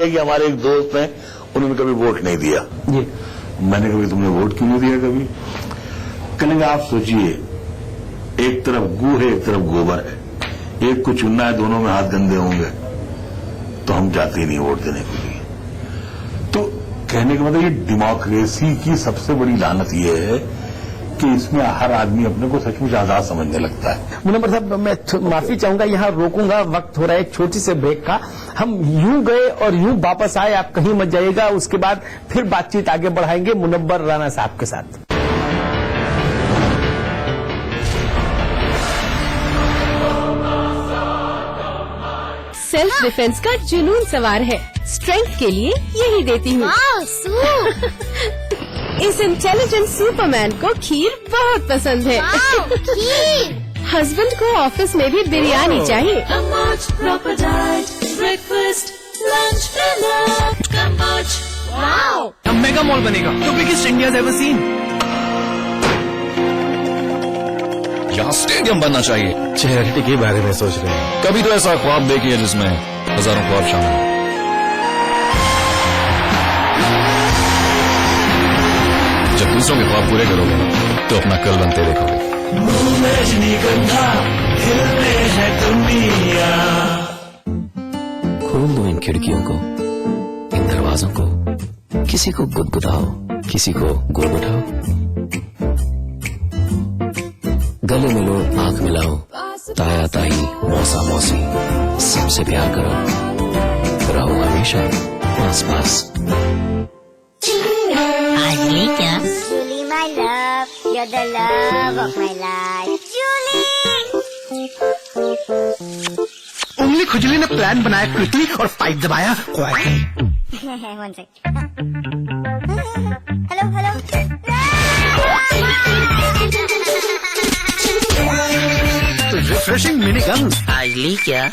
कि हमारे एक दोस्त हैं, उन्होंने कभी वोट नहीं दिया जी। मैंने कभी तुमने वोट क्यों नहीं दिया कभी? कहेंगे आप सोचिए, एक तरफ गू है एक तरफ गोबर है, एक को चुनना है, दोनों में हाथ गंदे होंगे तो हम जाते ही नहीं वोट देने के लिए। तो कहने का मतलब ये डेमोक्रेसी की सबसे बड़ी लानत ये है कि इसमें हर आदमी अपने को सचमुच आजाद समझने लगता है। मुनव्वर साहब, मैं माफी चाहूंगा, यहाँ रोकूंगा, वक्त हो रहा है एक छोटी से ब्रेक का। हम यूं गए और यूं वापस आए, आप कहीं मत जाइएगा। उसके बाद फिर बातचीत आगे बढ़ाएंगे मुनव्वर राणा साहब के साथ। सेल्फ डिफेंस का जुनून सवार है, स्ट्रेंथ के लिए यही देती हूँ। इस इंटेलिजेंट सुपरमैन को खीर बहुत पसंद है। हस्बैंड को ऑफिस में भी बिरयानी चाहिए। अब मेगा मॉल बनेगा, तो बिगेस्ट इंडिया एवर सीन। यहाँ स्टेडियम बनना चाहिए। चैरिटी के बारे में सोच रहे हैं? कभी तो ऐसा ख्वाब देखिए जिसमें हजारों ख्वाब शामिल हैं। जब दूसरों के ख्वाब पूरे करोगे तो अपना कल बनते देखोगे। खोल दो इन खिड़कियों को, इन दरवाजों को, किसी को गुदगुदाओ, किसी को गोल उठाओ, गले मिलो, आंख मिलाओ, ताया ताई, मौसा मौसी, सबसे प्यार करो, रहो हमेशा पास पास। क्या? Julie, my love, you're the love of my life. Julie! उंगली खुजली ने प्लान बनाया क्विकली और पाइप दबाया quietly. One sec. Hello. Refreshing mini gun. आज ली क्या?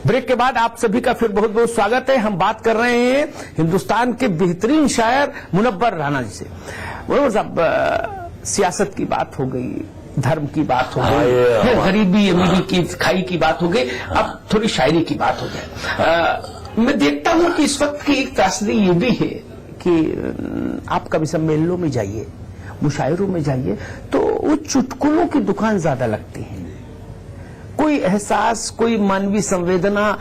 ब्रेक के बाद आप सभी का फिर बहुत बहुत स्वागत है। हम बात कर रहे हैं हिंदुस्तान के बेहतरीन शायर मुनव्वर राणा जी से। मुनव्वर साहब, सियासत की बात हो गई, धर्म की बात हो गई, फिर गरीबी अमीरी की खाई की बात हो गई, अब थोड़ी शायरी की बात हो जाए। मैं देखता हूं कि इस वक्त की एक त्रासदी ये भी है कि आप कभी सम्मेलनों में जाइए, मुशायरों में जाइए, तो वो चुटकुलों की दुकान ज्यादा लगती है। कोई एहसास, कोई मानवीय संवेदना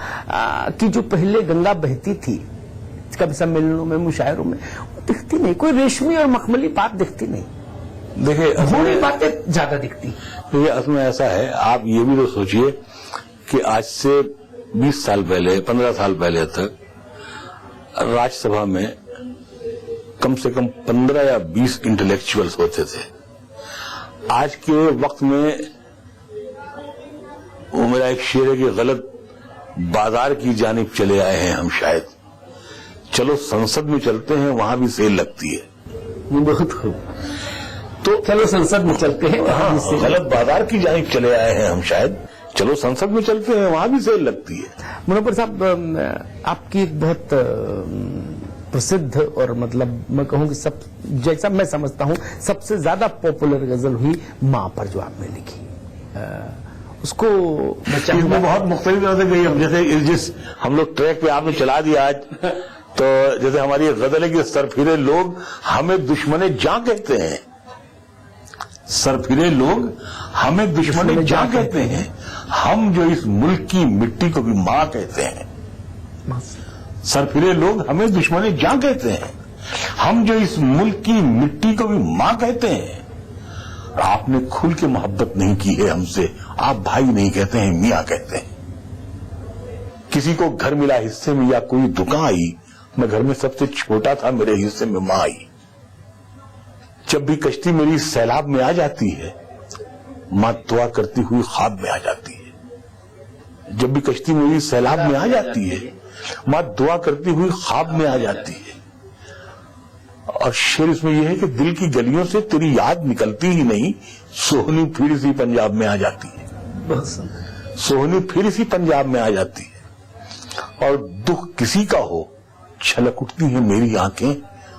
की जो पहले गंगा बहती थी कभी सम्मेलनों में, मुशायरों में, वो दिखती नहीं। कोई रेशमी और मखमली बात दिखती नहीं। देखिए, बुरी बातें ज्यादा दिखती। देखिए, असमें ऐसा है, आप ये भी तो सोचिए कि आज से 20 साल पहले, 15 साल पहले तक राज्यसभा में कम से कम 15 या 20 इंटेलेक्चुअल्स होते थे। आज के वक्त में वो मेरा एक शेर है कि गलत बाजार की जानिब चले आए हैं हम शायद। चलो संसद में चलते हैं, वहां भी सेल लगती है। बहुत खूब। तो चलो संसद में चलते हैं, हाँ, गलत बाजार की जानिब चले आए हैं हम शायद। चलो संसद में चलते हैं, वहां भी सेल लगती है। मुनव्वर साहब, आपकी एक बहुत प्रसिद्ध और मतलब मैं कहूँ कि सब, जैसा मैं समझता हूँ, सबसे ज्यादा पॉपुलर गजल हुई माँ पर, जो आपने लिखी। उसको इसमें बहुत मुख्तलिफ तरह से गई। हम जैसे जिस हम लोग ट्रैक पे आपने चला दिया आज, तो जैसे हमारी गजल है कि सरफिरे लोग हमें दुश्मने जां कहते हैं। सरफिरे लोग हमें दुश्मने जां कहते हैं, हम जो इस मुल्क की मिट्टी को भी मां कहते हैं। सरफिरे लोग हमें दुश्मने जां कहते हैं, हम जो इस मुल्क की मिट्टी को भी मां कहते हैं। आपने खुल के मोहब्बत नहीं की है हमसे, आप भाई नहीं कहते हैं, मियां कहते हैं। किसी को घर मिला हिस्से में या कोई दुकान आई, मैं घर में सबसे छोटा था, मेरे हिस्से में मां आई। जब भी कश्ती मेरी सैलाब में आ जाती है, मां दुआ करती हुई ख्वाब में आ जाती है। जब भी कश्ती मेरी सैलाब में आ जाती है, मां दुआ करती हुई ख्वाब में आ जाती है। और शेर इसमें यह है कि दिल की गलियों से तेरी याद निकलती ही नहीं, सोहनी फिर इसी पंजाब में आ जाती है। सोहनी फिर इसी पंजाब में आ जाती है। और दुख किसी का हो, छलक उठती है मेरी आंखें,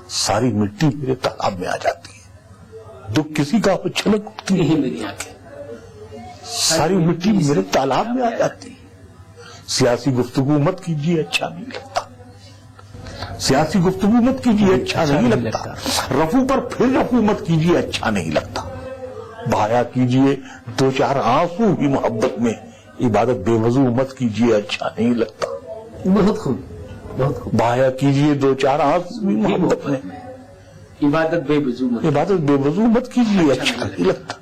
सारी मिट्टी मेरे तालाब में आ जाती है। दुख किसी का हो छलक उठती यही मेरी आंखें, सारी मिट्टी मेरे तालाब में आ जाती है। सियासी गुफ्तगू मत कीजिए, अच्छा नहीं लगता। सियासी गुफ्तगू मत कीजिए, अच्छा नहीं लगता। रफू पर फिर रफू मत कीजिए, अच्छा नहीं लगता। बहाया कीजिए 2-4 आंसू भी मोहब्बत में, इबादत बेवजू मत कीजिए, अच्छा नहीं लगता। बहुत खूब, बहुत खूब। बहाया कीजिए 2-4 आंसू भी मोहब्बत में, इबादत बेवजू मत, इबादत बेवजू मत कीजिए, अच्छा नहीं लगता।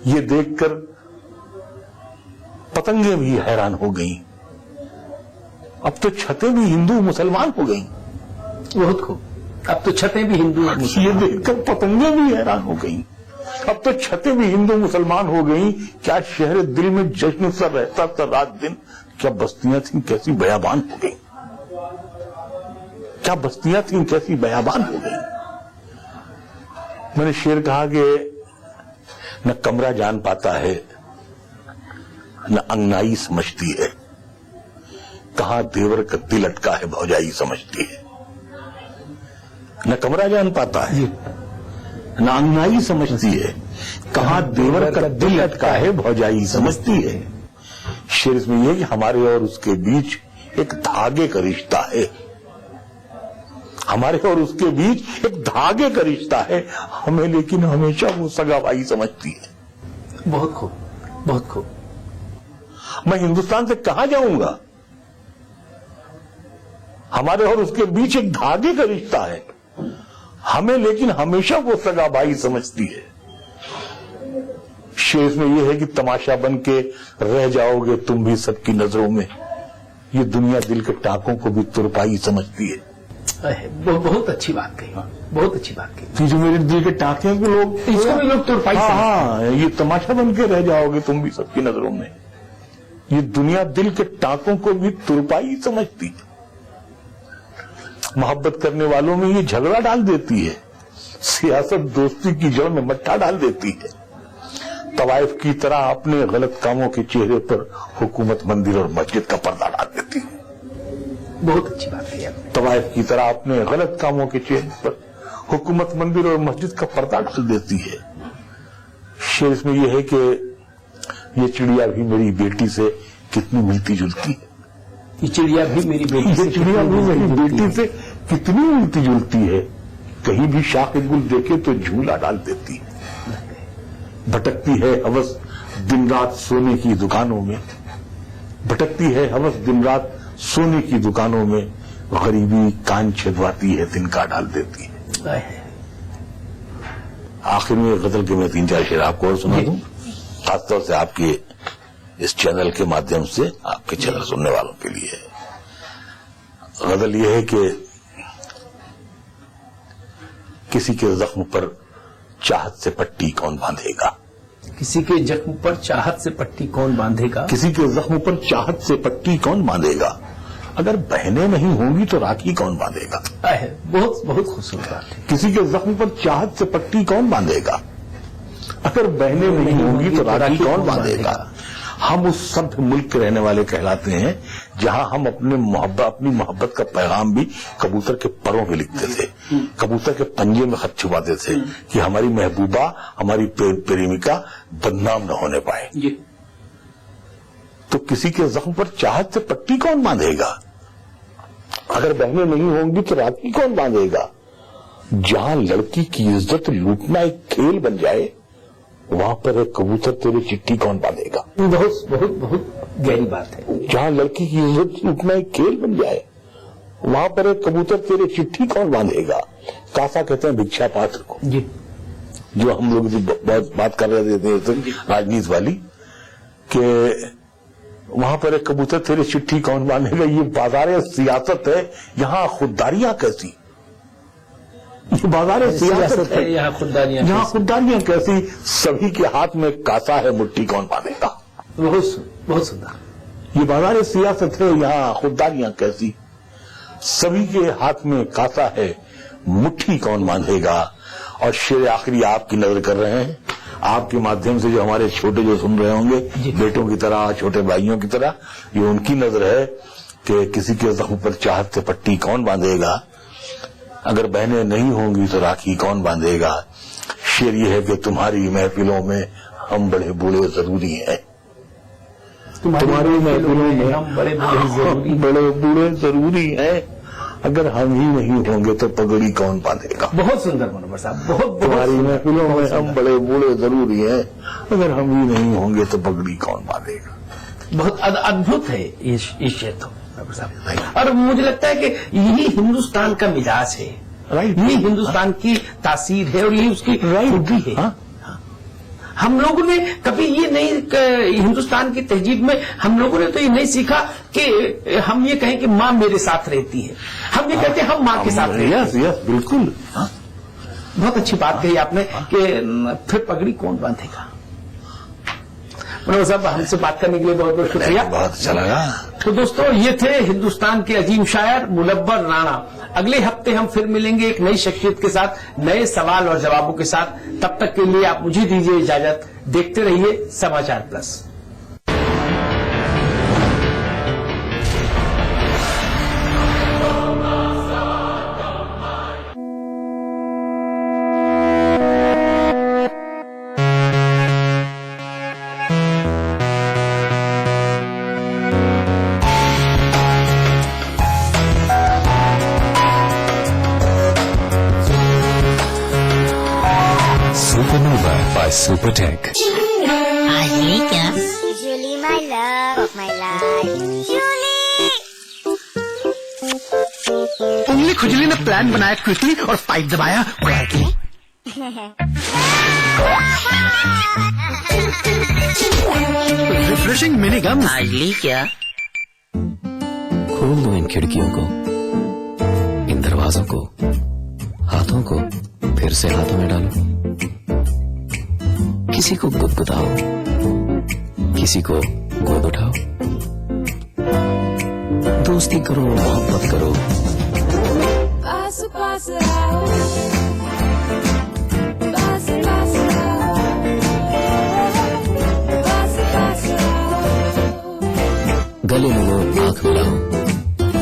ये देखकर पतंगे भी हैरान हो गईं। अब तो छतें भी हिंदू मुसलमान हो गईं। बहुत खूब। अब तो छतें भी हिंदू और मुस्लिम। ये देखकर पतंगे भी हैरान हो गईं। अब तो छतें भी हिंदू मुसलमान हो गईं। क्या शहर दिल में जश्न सा रहता था रात दिन, क्या बस्तियां थीं कैसी बयाबान हो गईं। क्या बस्तियां थीं कैसी बयाबान हो गईं। मैंने शेर कहा कि न कमरा जान पाता है, न अंगनाई समझती है, कहां देवर का दिल अटका है भौजाई समझती है। न कमरा जान पाता है, न अंगनाई समझती है, कहां देवर का दिल अटका है भौजाई समझती है। शेर इसमें यह कि हमारे और उसके बीच एक धागे का रिश्ता है, हमारे और उसके बीच एक धागे का रिश्ता है, हमें लेकिन हमेशा वो सगा भाई समझती है। बहुत खूब, बहुत खूब। मैं हिंदुस्तान से कहां जाऊंगा, हमारे और उसके बीच एक धागे का रिश्ता है, हमें लेकिन हमेशा वो सगा भाई समझती है। शेष में यह है कि तमाशा बन के रह जाओगे तुम भी सबकी नजरों में, ये दुनिया दिल के टाकों को भी तुरपाई समझती है। बहुत अच्छी बात कही, बहुत अच्छी बात कही। जो मेरे दिल के टाके को लोग, इसको भी लोग तुरपाई समझते हैं। हाँ, ये तमाशा बन के रह जाओगे तुम भी सबकी नजरों में, ये दुनिया दिल के टाकों को भी तुरपाई समझती है। मोहब्बत करने वालों में ये झगड़ा डाल देती है, सियासत दोस्ती की जड़ में मट्ठा डाल देती है। तवाइफ की तरह अपने गलत कामों के चेहरे पर हुकूमत मंदिर और मस्जिद का पर्दा डाल देती है। बहुत अच्छी बात कही आपने। तवाइफ की तरह अपने गलत कामों के चेहरे पर हुकूमत मंदिर और मस्जिद का पर्दा डाल देती है। शेर इसमें यह है कि ये चिड़िया भी मेरी बेटी से कितनी मिलती जुलती है। ये चिड़िया भी मेरी बेटी ये से चिड़िया भी मेरी बेटी से कितनी मिलती जुलती है, कहीं भी शाख गुल देखे तो झूला डाल देती है। भटकती है हवस दिन रात सोने की दुकानों में, भटकती है हवस दिन रात सोने की दुकानों में, गरीबी कान छिदवाती है तिनका डाल देती है। आखिर में गजल के मैं 3-4 शेर आपको और सुना दूं, खासतौर से आपके इस चैनल के माध्यम से, आपके चैनल सुनने वालों के लिए। गजल यह है कि किसी के जख्म पर चाहत से पट्टी कौन बांधेगा, किसी के जख्म पर चाहत से पट्टी कौन बांधेगा, किसी के जख्म पर चाहत से पट्टी कौन बांधेगा, अगर बहनें नहीं होंगी तो राखी कौन बांधेगा। बहुत बहुत खूबसूरत बात है। किसी के जख्म पर चाहत से पट्टी कौन बांधेगा, अगर बहनें नहीं होंगी तो राखी कौन बांधेगा। हम उस सभ्य मुल्क के रहने वाले कहलाते हैं जहां हम अपनी मोहब्बत का पैगाम भी कबूतर के परों में लिखते थे, कबूतर के पंजे में खत छुपाते थे कि हमारी महबूबा, हमारी प्रेमिका बदनाम न होने पाए। तो किसी के जख्म पर चाहत से पट्टी कौन बांधेगा, अगर बहनें नहीं होंगी तो राखी कौन बांधेगा। जहां लड़की की इज्जत लूटना एक खेल बन जाए, वहां पर एक कबूतर तेरी चिट्ठी कौन बांधेगा। बहुत बहुत बहुत गहरी बात है। जहां लड़की की इज्जत लूटना एक खेल बन जाए, वहां पर एक कबूतर तेरे चिट्ठी कौन बांधेगा। कासा कहते हैं भिक्षा पात्र को, जो हम लोग बहुत बात कर रहे थे राजनीति वाली, कि वहां पर एक कबूतर तेरे चिट्ठी कौन बांधेगा। ये बाजार सियासत है, यहाँ खुददारियां कैसी, ये बाजार सियासत है, यहाँ खुददारियां कैसी। सभी के हाथ में कासा है, मुट्ठी कौन बांधेगा। बहुत सुंदर। ये बाजार सियासत है, यहाँ खुददारियां कैसी, सभी के हाथ में कासा है, मुट्ठी कौन बांधेगा। और शेर आखिरी आपकी नजर कर रहे हैं, आपके माध्यम से जो हमारे छोटे जो सुन रहे होंगे, बेटों की तरह, छोटे भाइयों की तरह, ये उनकी नजर है कि किसी के जख्म पर चाहत से पट्टी कौन बांधेगा, अगर बहनें नहीं होंगी तो राखी कौन बांधेगा। शेर ये है कि तुम्हारी महफिलों में हम बड़े बूढ़े जरूरी हैं। तुम्हारी महफिलों में हम बड़े बूढ़े जरूरी बड़े बूढ़े जरूरी हैं। अगर हम ही नहीं होंगे तो पगड़ी कौन बांधेगा। बहुत सुंदर मनोहर साहब, बहुत तुम्हारी महफिलों में हम बड़े बूढ़े जरूरी हैं। अगर हम ही नहीं होंगे तो पगड़ी कौन बांधेगा। बहुत अद्भुत है ये शेर तो मनोहर साहब। और मुझे लगता है कि यही हिंदुस्तान का मिजाज है, राइट, यही हिंदुस्तान की तासीर है और यही उसकी खूबी है। हाँ? हम लोगों ने कभी ये नहीं, हिंदुस्तान की तहजीब में हम लोगों ने तो ये नहीं सीखा कि हम ये कहें कि माँ मेरे साथ रहती है। हम ये कहते हैं हम माँ के साथ रहते हैं। यस यस बिल्कुल। हाँ? बहुत अच्छी बात कही आपने कि फिर पगड़ी कौन बांधेगा। मनोहर साहब, हमसे बात करने के लिए बहुत बहुत शुक्रिया। बहुत अच्छा लगा। तो दोस्तों, ये थे हिंदुस्तान के अजीम शायर मुनव्वर राणा। अगले हफ्ते हम फिर मिलेंगे एक नई शख्सियत के साथ, नए सवाल और जवाबों के साथ। तब तक के लिए आप मुझे दीजिए इजाजत। देखते रहिए समाचार plus. Supernova by Supertech. Julie, my love of my life. Julie! उंगली खुजली ने प्लान बनाया क्विकली और पाइप दबाया क्वाइटली। रिफ्रेशिंग मिनी गम। हार्डली क्या? खोल दो इन खिड़कियों को, इन दरवाजों को, हाथों को फिर से हाथों में डालो। किसी को गुदगुदाओ, किसी को गोद उठाओ। दोस्ती करो, मोहब्बत करो। पास पास आओ, पास पास आओ, पास पास आओ। गले मिलो, आंख मिलाओ,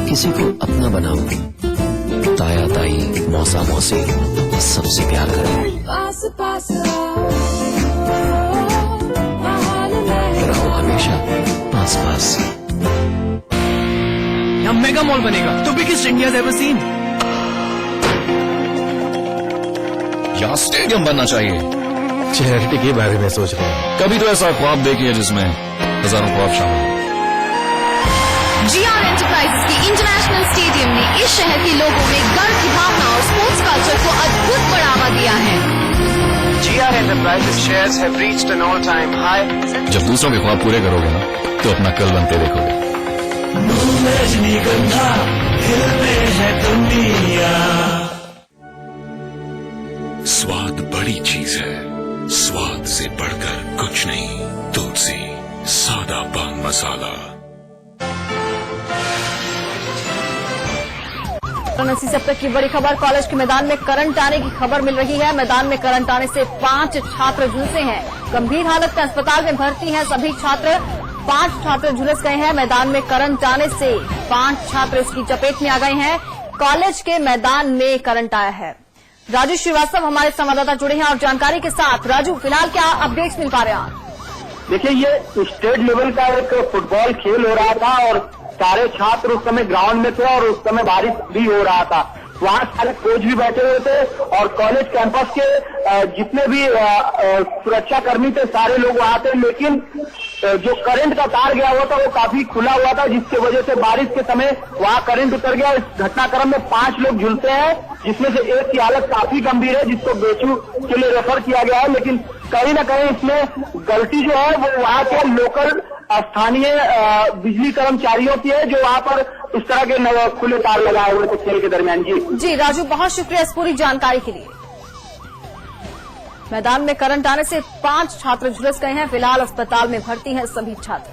किसी को अपना बनाओ। ताया ताई, मौसा मौसी, सबसे प्यार करो। पास पास आओ, रहो हमेशा पास पास। यहाँ मेगा मॉल बनेगा, तो बिगेस्ट इंडिया एवर सीन। यहाँ स्टेडियम बनना चाहिए। चैरिटी के बारे में सोच रहे हैं। कभी तो ऐसा ख्वाब देखिए जिसमें हजारों ख्वाब शामिल हो। GR एंटरप्राइजेस के इंटरनेशनल स्टेडियम ने इस शहर के लोगों में गर्व की भावना और स्पोर्ट्स कल्चर को अद्भुत बढ़ावा दिया है। GR Enterprises shares have reached an all-time high. जब दूसरों के ख्वाब पूरे करोगे ना, तो अपना कल बनते देखोगे। स्वाद बड़ी चीज है, स्वाद से बढ़कर कुछ नहीं। तुलसी सादा पान मसाला। इसी अब तक की बड़ी खबर, कॉलेज के मैदान में करंट आने की खबर मिल रही है। मैदान में करंट आने से 5 छात्र झुलसे हैं। गंभीर हालत में अस्पताल में भर्ती हैं सभी छात्र। 5 छात्र झुलस गए हैं। मैदान में करंट आने से 5 छात्र इसकी चपेट में आ गए हैं। कॉलेज के मैदान में करंट आया है। राजू श्रीवास्तव हमारे संवाददाता जुड़े हैं और जानकारी के साथ। राजू, फिलहाल क्या अपडेट्स मिल पा रहे हैं? देखिए, ये स्टेट लेवल का एक फुटबॉल खेल हो रहा था और सारे छात्र उस समय ग्राउंड में थे और उस समय बारिश भी हो रहा था। वहाँ सारे कोच भी बैठे हुए थे और कॉलेज कैंपस के जितने भी सुरक्षा कर्मी थे सारे लोग वहाँ थे। लेकिन जो करंट का तार गया हुआ था वो काफी खुला हुआ था, जिसकी वजह से बारिश के समय वहाँ करंट उतर गया। इस घटनाक्रम में 5 लोग झुलसे हैं, जिसमें से एक की हालत काफी गंभीर है, जिसको बेचू के लिए रेफर किया गया है। लेकिन कहीं ना कहीं इसमें गलती जो है वो वहाँ के लोकल स्थानीय बिजली कर्मचारियों की है, जो वहाँ पर इस तरह के खुले तार लगाए हुए थे खेल के दरमियान। जी राजू, बहुत शुक्रिया इस पूरी जानकारी के लिए। मैदान में करंट आने से 5 छात्र झुलस गए हैं। फिलहाल अस्पताल में भर्ती हैं सभी छात्र।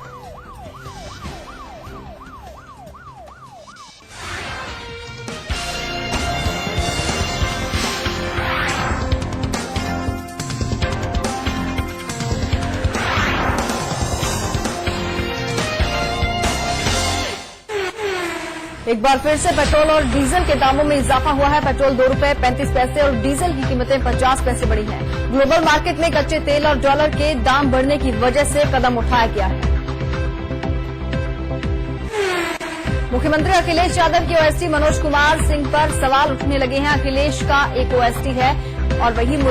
एक बार फिर से पेट्रोल और डीजल के दामों में इजाफा हुआ है। पेट्रोल 2 रुपए 35 पैसे और डीजल की कीमतें 50 पैसे बढ़ी हैं। ग्लोबल मार्केट में कच्चे तेल और डॉलर के दाम बढ़ने की वजह से कदम उठाया गया है। मुख्यमंत्री अखिलेश यादव के ओएसडी मनोज कुमार सिंह पर सवाल उठने लगे हैं। अखिलेश का एक ओएसडी है और वही